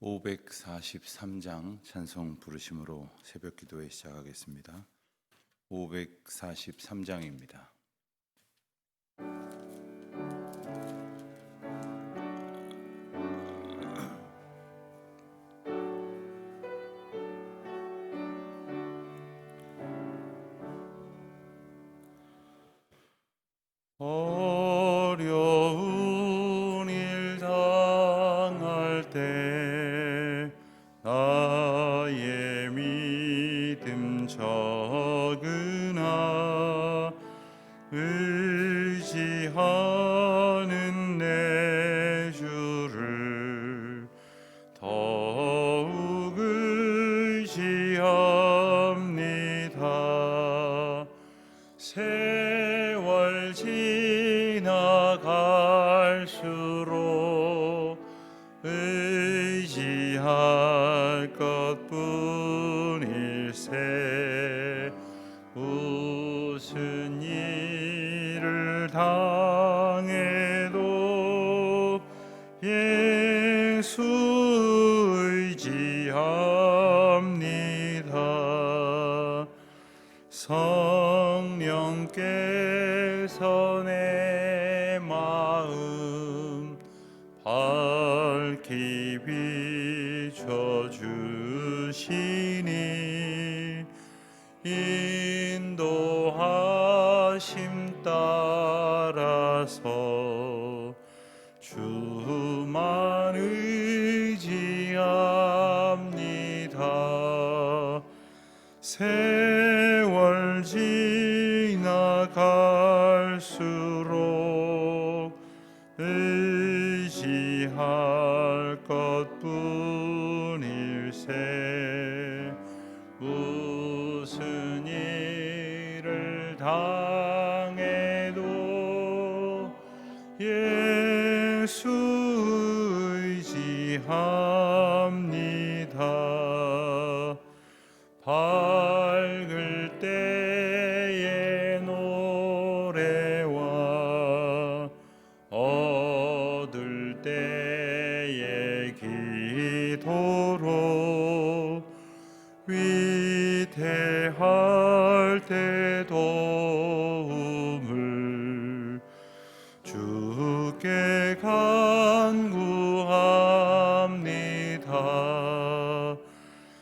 543장 찬송 부르심으로 새벽 기도회 시작하겠습니다. 543장입니다. 어려운 일 당할 때 나의 믿음 적으나 의지하는 내 주를 더욱 의지합니다. 세월 지나갈수록 의지할 것뿐일세. 무슨 일을 당해도 예수 의지합니다. 성령께서 내 마음 밝히 비춰주시니 인도하심 따라서 주만 의지합니다. 세월 지나갈수록 의지할 것뿐일세. 무슨 일을 당해도 예수 의지합니다. 밝을 때의 노래와 어두울 때의 기도로 위태할 때 도움을 주께 간구합니다.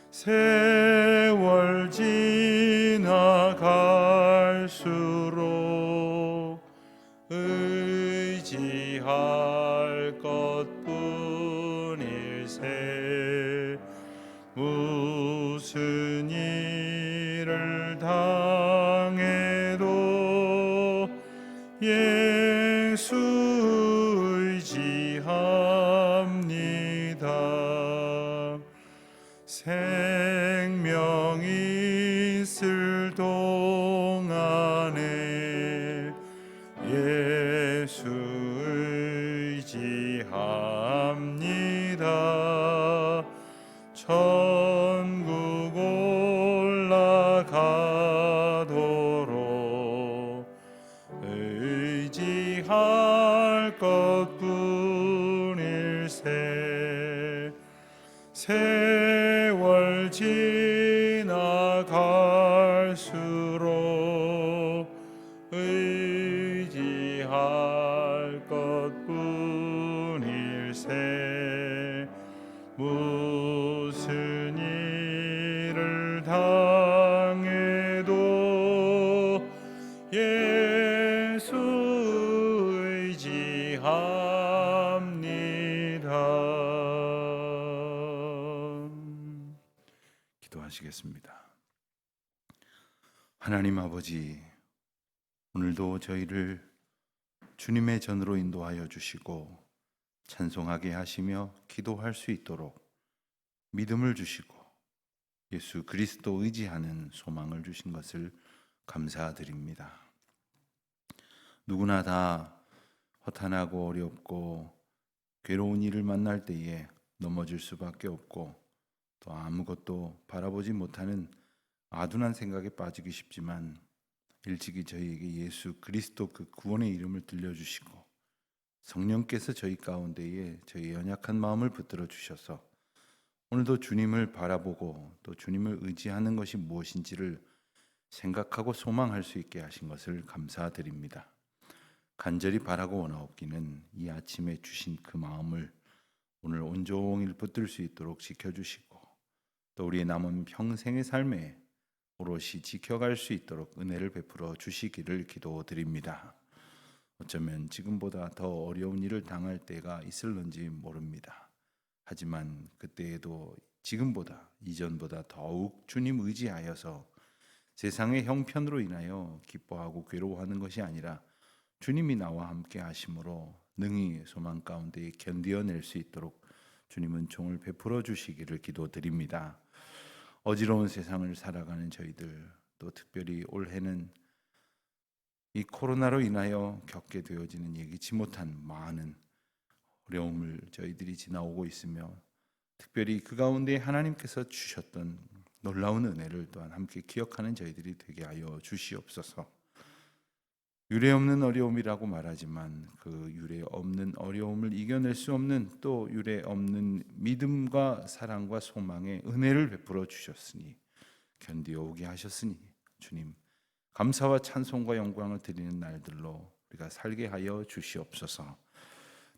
세월 지나갈수록 의지할 것뿐일세. 무슨 일을 당해도 예수 의지합니다. 생명이 있을 동안에 예수 의지합니다. 천국 올라가도록 의지할 것뿐일세. 세월 지나갈수록 의지할 것뿐일세. 무슨 일을 당해도 예수 의지합니다. 기도하시겠습니다. 하나님 아버지, 오늘도 저희를 주님의 전으로 인도하여 주시고 찬송하게 하시며 기도할 수 있도록 믿음을 주시고 예수 그리스도 의지하는 소망을 주신 것을 감사드립니다. 누구나 다 허탄하고 어렵고 괴로운 일을 만날 때에 넘어질 수밖에 없고 또 아무것도 바라보지 못하는 아둔한 생각에 빠지기 쉽지만 일찍이 저희에게 예수 그리스도 그 구원의 이름을 들려주시고 성령께서 저희 가운데에 저희 연약한 마음을 붙들어 주셔서 오늘도 주님을 바라보고 또 주님을 의지하는 것이 무엇인지를 생각하고 소망할 수 있게 하신 것을 감사드립니다. 간절히 바라고 원하옵기는 이 아침에 주신 그 마음을 오늘 온종일 붙들 수 있도록 지켜주시고 또 우리의 남은 평생의 삶에 오롯이 지켜갈 수 있도록 은혜를 베풀어 주시기를 기도드립니다. 어쩌면 지금보다 더 어려운 일을 당할 때가 있을런지 모릅니다. 하지만 그때에도 지금보다 이전보다 더욱 주님 의지하여서 세상의 형편으로 인하여 기뻐하고 괴로워하는 것이 아니라 주님이 나와 함께 하심으로 능히 소망 가운데 견디어낼 수 있도록 주님은 종을 베풀어 주시기를 기도드립니다. 어지러운 세상을 살아가는 저희들, 또 특별히 올해는 이 코로나로 인하여 겪게 되어지는 예기치 못한 많은 어려움을 저희들이 지나오고 있으며 특별히 그 가운데 하나님께서 주셨던 놀라운 은혜를 또한 함께 기억하는 저희들이 되게 하여 주시옵소서. 유례 없는 어려움이라고 말하지만 그 유례 없는 어려움을 이겨낼 수 없는 또 유례 없는 믿음과 사랑과 소망의 은혜를 베풀어 주셨으니 견디어오게 하셨으니 주님 감사와 찬송과 영광을 드리는 날들로 우리가 살게 하여 주시옵소서.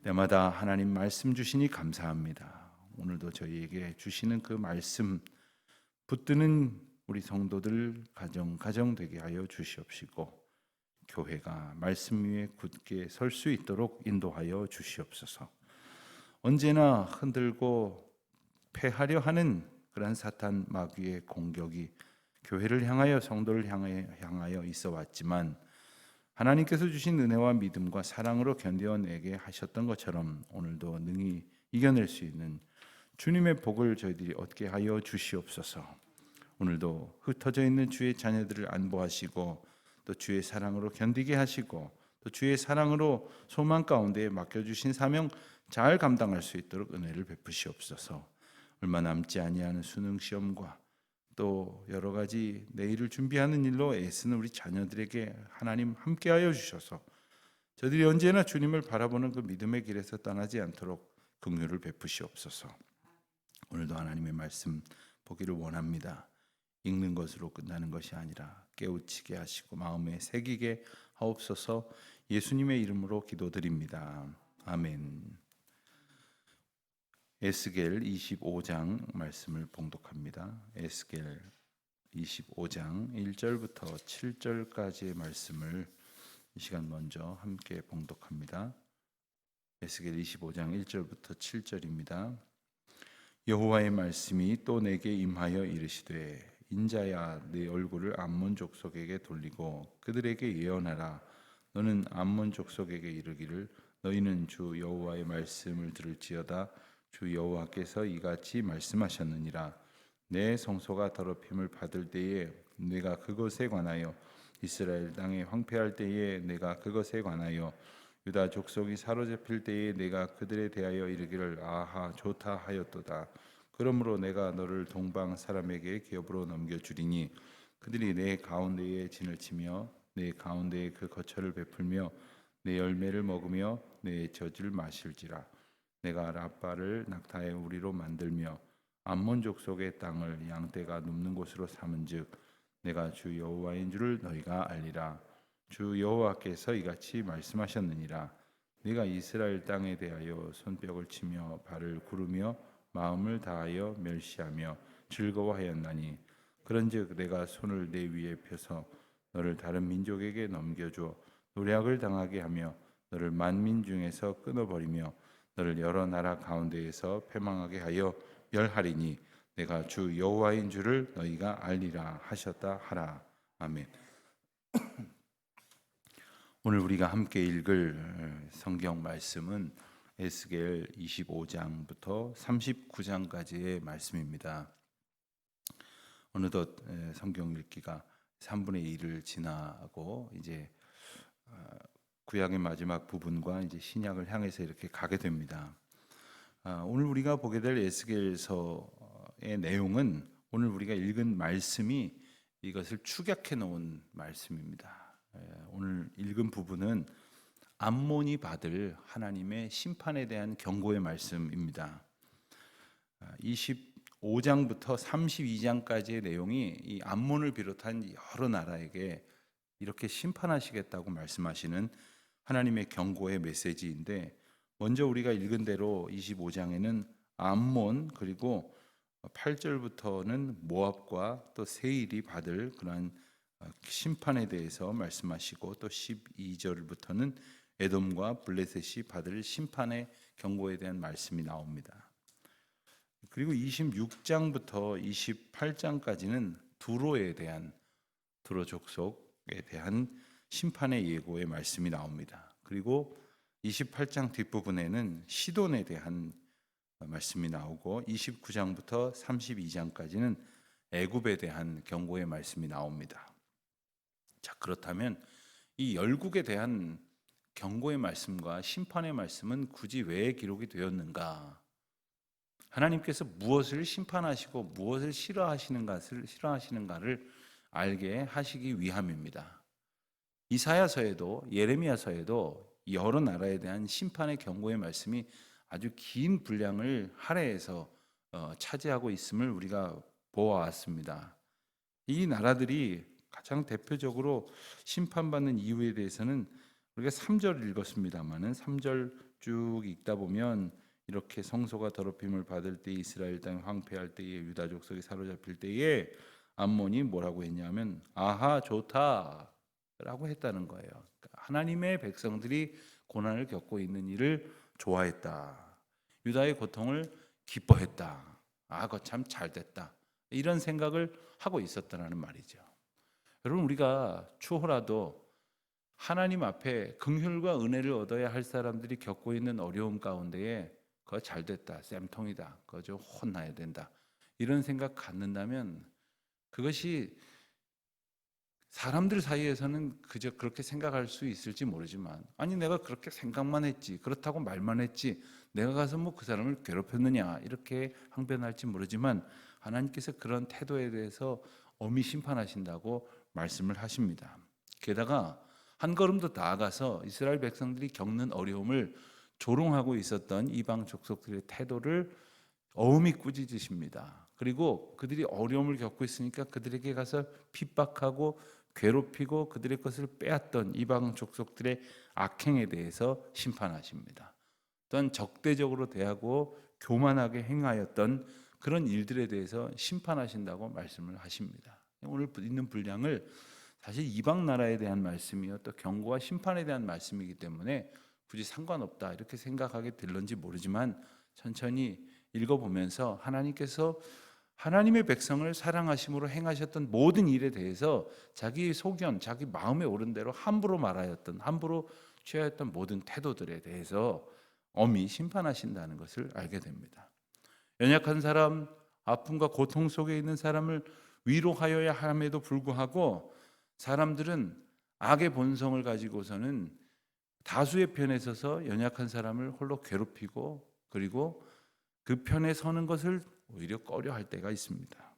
때마다 하나님 말씀 주시니 감사합니다. 오늘도 저희에게 주시는 그 말씀 붙드는 우리 성도들 가정 되게 하여 주시옵시고 교회가 말씀 위에 굳게 설 수 있도록 인도하여 주시옵소서. 언제나 흔들고 패하려 하는 그런 사탄 마귀의 공격이 교회를 향하여 성도를 향하여 있어 왔지만 하나님께서 주신 은혜와 믿음과 사랑으로 견뎌내게 하셨던 것처럼 오늘도 능히 이겨낼 수 있는 주님의 복을 저희들이 얻게 하여 주시옵소서. 오늘도 흩어져 있는 주의 자녀들을 안보하시고 또 주의 사랑으로 견디게 하시고 또 주의 사랑으로 소망 가운데 맡겨주신 사명 잘 감당할 수 있도록 은혜를 베푸시옵소서. 얼마 남지 아니하는 수능 시험과 또 여러 가지 내일을 준비하는 일로 애쓰는 우리 자녀들에게 하나님 함께하여 주셔서 저들이 언제나 주님을 바라보는 그 믿음의 길에서 떠나지 않도록 긍휼을 베푸시옵소서. 오늘도 하나님의 말씀 보기를 원합니다. 읽는 것으로 끝나는 것이 아니라 깨우치게 하시고 마음에 새기게 하옵소서. 예수님의 이름으로 기도드립니다. 아멘. 에스겔 25장 말씀을 봉독합니다. 에스겔 25장 1절부터 7절까지의 말씀을 이 시간 먼저 함께 봉독합니다. 에스겔 25장 1절부터 7절입니다. 여호와의 말씀이 또 내게 임하여 이르시되 인자야 내 얼굴을 암몬 족속에게 돌리고 그들에게 예언하라. 너는 암몬 족속에게 이르기를 너희는 주 여호와의 말씀을 들을지어다. 주 여호와께서 이같이 말씀하셨느니라. 내 성소가 더럽힘을 받을 때에 내가 그것에 관하여 이스라엘 땅에 황폐할 때에 내가 그것에 관하여 유다 족속이 사로잡힐 때에 내가 그들에 대하여 이르기를 아하 좋다 하였도다. 그러므로 내가 너를 동방 사람에게 기업으로 넘겨주리니 그들이 내 가운데에 진을 치며 내 가운데에 그 거처를 베풀며 내 열매를 먹으며 내 젖을 마실지라. 내가 라빠를 낙타의 우리로 만들며 암몬 족속의 땅을 양떼가 눕는 곳으로 삼은즉 내가 주 여호와인 줄을 너희가 알리라. 주 여호와께서 이같이 말씀하셨느니라. 네가 이스라엘 땅에 대하여 손뼉을 치며 발을 구르며 마음을 다하여 멸시하며 즐거워하였나니 그런즉 내가 손을 내 위에 펴서 너를 다른 민족에게 넘겨줘 노략을 당하게 하며 너를 만민 중에서 끊어버리며 너를 여러 나라 가운데에서 패망하게 하여 멸하리니 내가 주 여호와인 줄을 너희가 알리라 하셨다 하라. 아멘. 오늘 우리가 함께 읽을 성경 말씀은 에스겔 25장부터 39장까지의 말씀입니다. 어느덧 성경 읽기가 3분의 1을 지나고 이제 구약의 마지막 부분과 이제 신약을 향해서 이렇게 가게 됩니다. 오늘 우리가 보게 될 에스겔서의 내용은 오늘 우리가 읽은 말씀이 이것을 축약해 놓은 말씀입니다. 오늘 읽은 부분은 암몬이 받을 하나님의 심판에 대한 경고의 말씀입니다. 25장부터 32장까지의 내용이 이 암몬을 비롯한 여러 나라에게 이렇게 심판하시겠다고 말씀하시는 하나님의 경고의 메시지인데, 먼저 우리가 읽은 대로 25장에는 암몬, 그리고 8절부터는 모압과 또 세일이 받을 그러한 심판에 대해서 말씀하시고, 또 12절부터는 에돔과 블레셋이 받을 심판의 경고에 대한 말씀이 나옵니다. 그리고 26장부터 28장까지는 두로 족속에 대한 심판의 예고의 말씀이 나옵니다. 그리고 28장 뒷부분에는 시돈에 대한 말씀이 나오고, 29장부터 32장까지는 애굽에 대한 경고의 말씀이 나옵니다. 자, 그렇다면 이 열국에 대한 경고의 말씀과 심판의 말씀은 굳이 왜 기록이 되었는가? 하나님께서 무엇을 심판하시고 무엇을 싫어하시는가를 알게 하시기 위함입니다. 이사야서에도 예레미야서에도 여러 나라에 대한 심판의 경고의 말씀이 아주 긴 분량을 할애해서 차지하고 있음을 우리가 보아왔습니다. 이 나라들이 가장 대표적으로 심판받는 이유에 대해서는 우리가 3절 읽었습니다마는 3절 쭉 읽다 보면 이렇게 성소가 더럽힘을 받을 때, 이스라엘 땅이 황폐할 때에, 유다 족속이 사로잡힐 때에 암몬이 뭐라고 했냐면 아하 좋다 라고 했다는 거예요. 그러니까 하나님의 백성들이 고난을 겪고 있는 일을 좋아했다, 유다의 고통을 기뻐했다, 그거 참 잘됐다, 이런 생각을 하고 있었다는 말이죠. 여러분, 우리가 추호라도 하나님 앞에 긍휼과 은혜를 얻어야 할 사람들이 겪고 있는 어려움 가운데에 그거 잘됐다, 쌤통이다, 그거 좀 혼나야 된다, 이런 생각 갖는다면 그것이 사람들 사이에서는 그저 그렇게 생각할 수 있을지 모르지만, 아니 내가 그렇게 생각만 했지, 그렇다고 말만 했지, 내가 가서 뭐 그 사람을 괴롭혔느냐, 이렇게 항변할지 모르지만 하나님께서 그런 태도에 대해서 엄히 심판하신다고 말씀을 하십니다. 게다가 한 걸음 더 나아가서 이스라엘 백성들이 겪는 어려움을 조롱하고 있었던 이방 족속들의 태도를 어음이 꾸짖으십니다. 그리고 그들이 어려움을 겪고 있으니까 그들에게 가서 핍박하고 괴롭히고 그들의 것을 빼앗던 이방 족속들의 악행에 대해서 심판하십니다. 또한 적대적으로 대하고 교만하게 행하였던 그런 일들에 대해서 심판하신다고 말씀을 하십니다. 오늘 있는 분량을 사실 이방 나라에 대한 말씀이요, 또 경고와 심판에 대한 말씀이기 때문에 굳이 상관없다 이렇게 생각하게 될런지 모르지만, 천천히 읽어보면서 하나님께서 하나님의 백성을 사랑하심으로 행하셨던 모든 일에 대해서 자기 소견, 자기 마음에 오른 대로 함부로 말하였던, 함부로 취하였던 모든 태도들에 대해서 엄히 심판하신다는 것을 알게 됩니다. 연약한 사람, 아픔과 고통 속에 있는 사람을 위로하여야 함에도 불구하고 사람들은 악의 본성을 가지고서는 다수의 편에 서서 연약한 사람을 홀로 괴롭히고, 그리고 그 편에 서는 것을 오히려 꺼려할 때가 있습니다.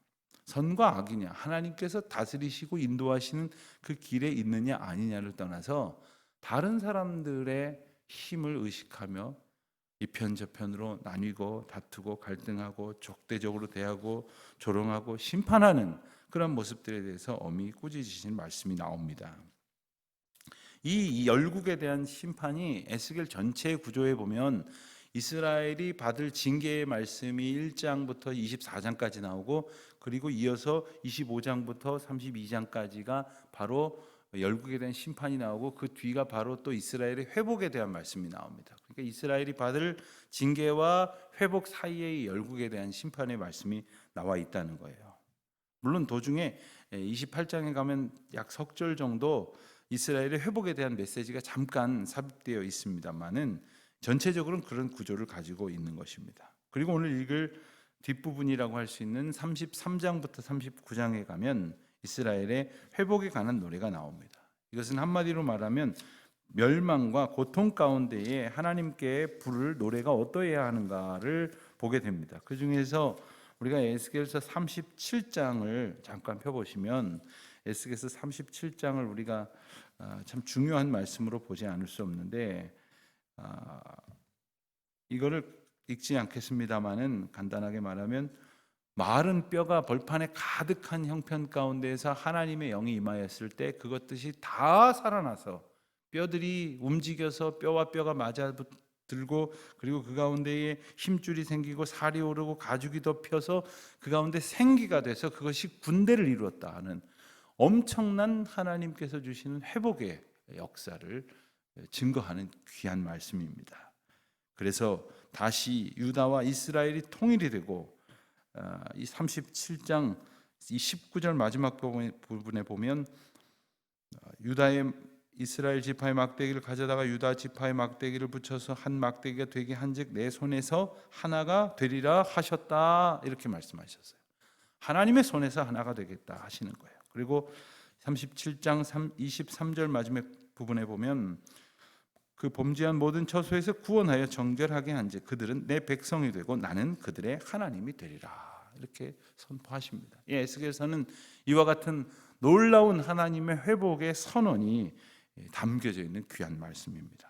선과 악이냐, 하나님께서 다스리시고 인도하시는 그 길에 있느냐 아니냐를 떠나서 다른 사람들의 힘을 의식하며 이편 저편으로 나뉘고 다투고 갈등하고 적대적으로 대하고 조롱하고 심판하는 그런 모습들에 대해서 엄히 꾸짖으신 말씀이 나옵니다. 이 열국에 대한 심판이 에스겔 전체의 구조에 보면 이스라엘이 받을 징계의 말씀이 1장부터 24장까지 나오고, 그리고 이어서 25장부터 32장까지가 바로 열국에 대한 심판이 나오고, 그 뒤가 바로 또 이스라엘의 회복에 대한 말씀이 나옵니다. 그러니까 이스라엘이 받을 징계와 회복 사이의 열국에 대한 심판의 말씀이 나와 있다는 거예요. 물론 도중에 28장에 가면 약 석절 정도 이스라엘의 회복에 대한 메시지가 잠깐 삽입되어 있습니다만은 전체적으로는 그런 구조를 가지고 있는 것입니다. 그리고 오늘 읽을 뒷부분이라고 할 수 있는 33장부터 39장에 가면 이스라엘의 회복에 관한 노래가 나옵니다. 이것은 한마디로 말하면 멸망과 고통 가운데에 하나님께 부를 노래가 어떠해야 하는가를 보게 됩니다. 그 중에서 우리가 에스겔서 37장을 잠깐 펴보시면, 에스겔서 37장을 우리가 참 중요한 말씀으로 보지 않을 수 없는데, 이거를 읽지 않겠습니다만은 간단하게 말하면 마른 뼈가 벌판에 가득한 형편 가운데에서 하나님의 영이 임하였을 때 그것들이 다 살아나서 뼈들이 움직여서 뼈와 뼈가 맞아 들고, 그리고 그 가운데에 힘줄이 생기고 살이 오르고 가죽이 덮여서 그 가운데 생기가 돼서 그것이 군대를 이루었다 하는 엄청난 하나님께서 주시는 회복의 역사를 증거하는 귀한 말씀입니다. 그래서 다시 유다와 이스라엘이 통일이 되고, 이 37장 이 19절 마지막 부분에 보면 유다의 이스라엘 지파의 막대기를 가져다가 유다 지파의 막대기를 붙여서 한 막대기가 되게 한즉 내 손에서 하나가 되리라 하셨다, 이렇게 말씀하셨어요. 하나님의 손에서 하나가 되겠다 하시는 거예요. 그리고 37장 23절 마지막 부분에 보면 그 범죄한 모든 처소에서 구원하여 정결하게 한즉 그들은 내 백성이 되고 나는 그들의 하나님이 되리라, 이렇게 선포하십니다. 이 에스겔서는 이와 같은 놀라운 하나님의 회복의 선언이 담겨져 있는 귀한 말씀입니다.